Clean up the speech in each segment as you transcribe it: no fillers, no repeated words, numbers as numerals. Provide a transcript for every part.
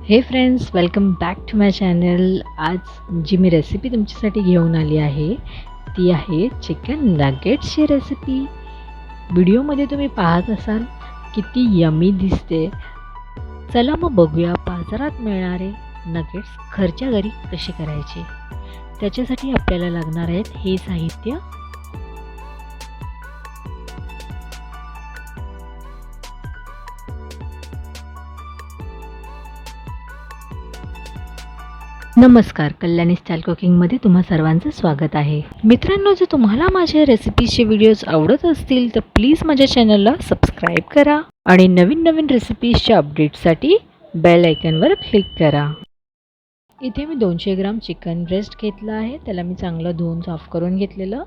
हे friends, welcome back to my channel. आज जी मी रेसिपी तुमच्यासाठी घेऊन आली आहे ती आहे चिकन नगेट्सची रेसिपी. व्हिडिओमध्ये तुम्ही पाहत असाल किती यमी दिसते. चला मग बघूया बाजारात मिळणारे नगेट्स घरच्या घरी कसे करायचे. त्याच्यासाठी आपल्याला लागणार आहेत हे साहित्य. नमस्कार, कल्याणी स्टाईल कुकिंगमध्ये तुम्हा सर्वांचं स्वागत आहे. मित्रांनो, जर तुम्हाला माझ्या रेसिपीचे व्हिडिओज आवडत असतील तर प्लीज माझ्या चॅनलला सबस्क्राईब करा आणि नवीन नवीन रेसिपीजच्या अपडेटसाठी बेल आयकॉनवर क्लिक करा. इथे मी 200 ग्राम चिकन ब्रेस्ट घेतला आहे. त्याला मी चांगलं धुवून साफ करून घेतलेलं.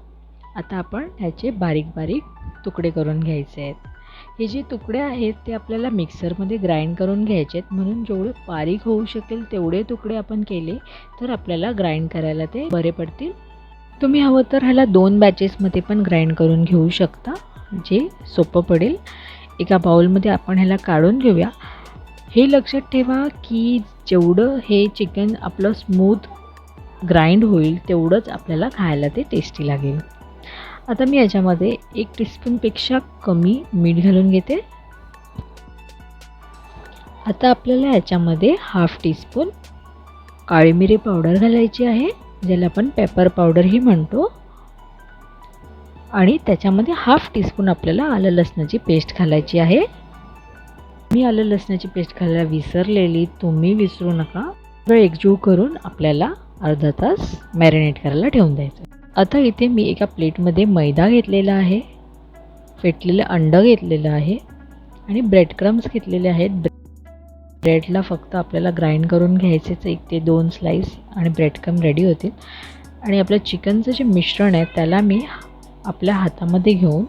आता आपण ह्याचे बारीक बारीक तुकडे करून घ्यायचे आहेत. हे जे तुकडे आहेत ते आपल्याला मिक्सरमध्ये ग्राइंड करून घ्यायचे आहेत, म्हणून जेवढे बारीक होऊ शकेल तेवढे तुकडे आपण केले तर आपल्याला ग्राइंड करायला ते बरे पडतील. तुम्ही हवं तर ह्याला 2 बॅचेसमध्ये पण ग्राइंड करून घेऊ शकता, जे सोपं पडेल. एका बाउलमध्ये आपण ह्याला काढून घेऊया. हे लक्षात ठेवा की जेवढं हे चिकन आपलं स्मूथ ग्राइंड होईल तेवढंच आपल्याला खायला ते टेस्टी लागेल. आता मी याच्यामध्ये 1 टीस्पूनपेक्षा कमी मीठ घालून घेते. आता आपल्याला याच्यामध्ये हाफ टीस्पून काळी मिरी पावडर घालायची आहे, ज्याला आपण पेपर पावडरही म्हणतो. आणि त्याच्यामध्ये हाफ टीस्पून आपल्याला आलं लसणाची पेस्ट घालायची आहे. मी आलं लसणाची पेस्ट घालायला विसरलेली, तुम्ही विसरू नका. सगळं एकजीव करून आपल्याला अर्धा तास मॅरिनेट करायला ठेवून द्यायचं. आता इथे मी एका प्लेटमध्ये मैदा घेतलेला आहे, फेटलेलं अंडं घेतलेलं आहे आणि ब्रेड क्रम्स घेतलेले आहेत. ब्रेडला फक्त आपल्याला ग्राइंड करून घ्यायचेच 1 ते 2 स्लाईस आणि ब्रेड क्रम रेडी होतील. आणि आपलं चिकनचं जे मिश्रण आहे त्याला मी आपल्या हातामध्ये घेऊन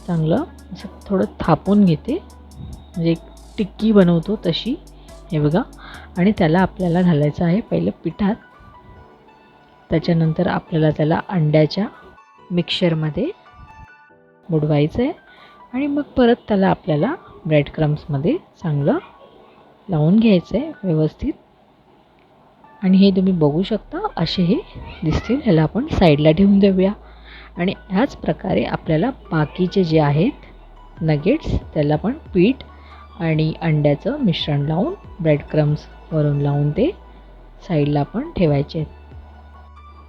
चांगलं असं थोडं थापून घेते, म्हणजे एक टिक्की बनवतो तशी. हे बघा. आणि त्याला आपल्याला घालायचं आहे पहिलं पिठात. त्याच्यानंतर आपल्याला त्याला अंड्याच्या मिक्सरमध्ये बुडवायचं आहे आणि मग परत त्याला आपल्याला ब्रेड क्रम्समध्ये चांगलं लावून घ्यायचं आहे व्यवस्थित. आणि हे तुम्ही बघू शकता असे हे दिसतील. ह्याला आपण साईडला ठेवून देऊया. आणि ह्याच प्रकारे आपल्याला बाकीचे जे आहेत नगेट्स त्याला पण पीठ आणि अंड्याचं मिश्रण लावून ब्रेड क्रम्स वरून लावून ते साईडला पण ठेवायचे आहेत.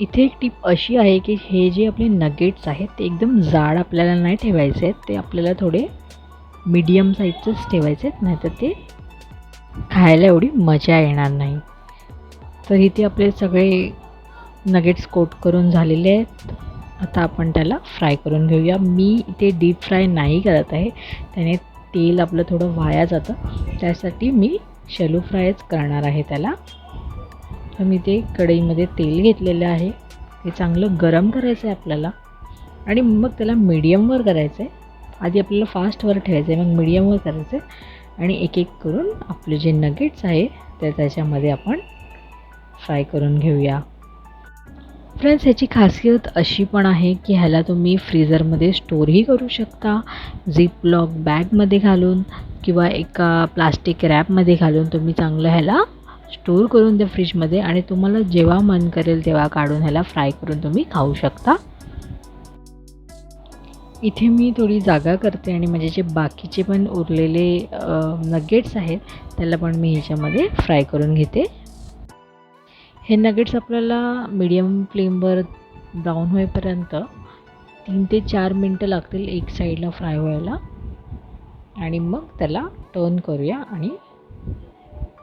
इथे एक टिप अशी आहे की हे जे आपले नगेट्स आहेत ते एकदम जाड आपल्याला नाही ठेवायचे आहेत, ते आपल्याला थोडे मीडियम साईजचंच ठेवायचे आहेत, नाहीतर ते खायला एवढी मजा येणार नाही. तर इथे आपले सगळे नगेट्स कोट करून झालेले आहेत. आता आपण त्याला फ्राय करून घेऊया. मी इथे डीप फ्राय नाही करत आहे, त्याने तेल आपलं थोडं वाया जातं. त्यासाठी मी शॅलो फ्रायच करणार आहे त्याला. तर मी ते कढईमध्ये तेल घेतलेलं आहे. ते चांगलं गरम करायचं आहे आपल्याला आणि मग त्याला मीडियमवर करायचं आहे. आधी आपल्याला फास्टवर ठेवायचं आहे, मग मीडियमवर करायचं आहे. आणि एक एक करून आपले जे नगेट्स आहे ते त्याच्यामध्ये आपण फ्राय करून घेऊया. फ्रेंड्स, ह्याची खासियत अशी पण आहे की ह्याला तुम्ही फ्रीझरमध्ये स्टोरही करू शकता, झिप लॉक बॅगमध्ये घालून किंवा एका प्लास्टिक रॅपमध्ये घालून तुम्ही चांगलं ह्याला स्टोर करून द्या फ्रीजमध्ये. आणि तुम्हाला जेव्हा मन करेल तेव्हा काढून ह्याला फ्राय करून तुम्ही खाऊ शकता. इथे मी थोडी जागा करते आणि म्हणजे जे बाकीचे पण उरलेले नगेट्स आहेत त्याला पण मी ह्याच्यामध्ये फ्राय करून घेते. हे नगेट्स आपल्याला मीडियम फ्लेमवर ब्राऊन होईपर्यंत 3 ते 4 मिनटं लागतील एक साईडला फ्राय व्हायला. आणि मग त्याला टर्न करूया आणि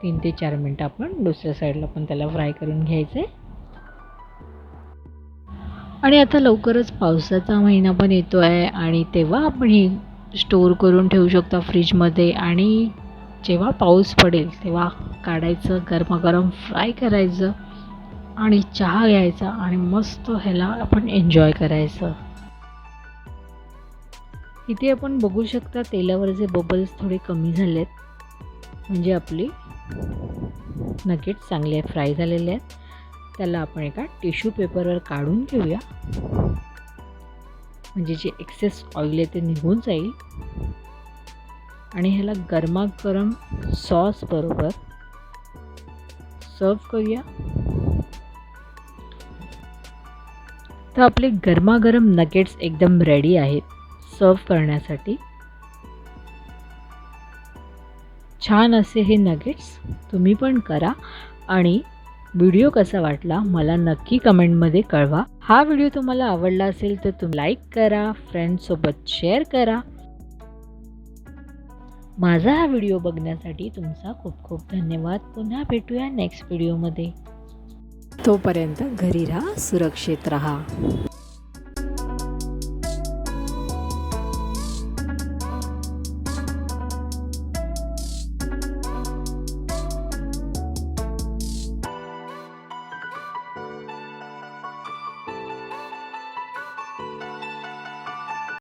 3 ते 4 मिनटं आपण दुसऱ्या साईडला पण त्याला फ्राय करून घ्यायचं आहे. आणि आता लवकरच पावसाचा महिना पण येतो आहे आणि तेव्हा आपण हे स्टोर करून ठेवू शकता फ्रीजमध्ये. आणि जेव्हा पाऊस पडेल तेव्हा काढायचं, गरमागरम फ्राय करायचं आणि चहा घ्यायचा आणि मस्त ह्याला आपण एन्जॉय करायचं. इथे आपण बघू शकता तेलावरचे बबल्स थोडे कमी झाले आहेत, म्हणजे आपले नगेट्स चांगले फ्राय झालेले आहेत. त्याला आपण एका टिश्यू पेपरवर काढून घेऊया, म्हणजे जे एक्सेस ऑइल आहे ते निघून जाईल. आणि ह्याला गरमागरम सॉस बरोबर सर्व करूया. तर आपले गरमागरम नगेट्स एकदम रेडी आहेत सर्व करण्यासाठी. छान असे हे नगेट्स तुम्ही पण करा आणि व्हिडिओ कसा वाटला मला नक्की कमेंटमध्ये कळवा. हा व्हिडिओ तुम्हाला आवडला असेल तर तुम्ही लाईक करा, फ्रेंड्ससोबत शेअर करा. माझा हा व्हिडिओ बघण्यासाठी तुमचा खूप खूप धन्यवाद. पुन्हा भेटूया नेक्स्ट व्हिडिओमध्ये. तोपर्यंत घरी राहा, सुरक्षित राहा.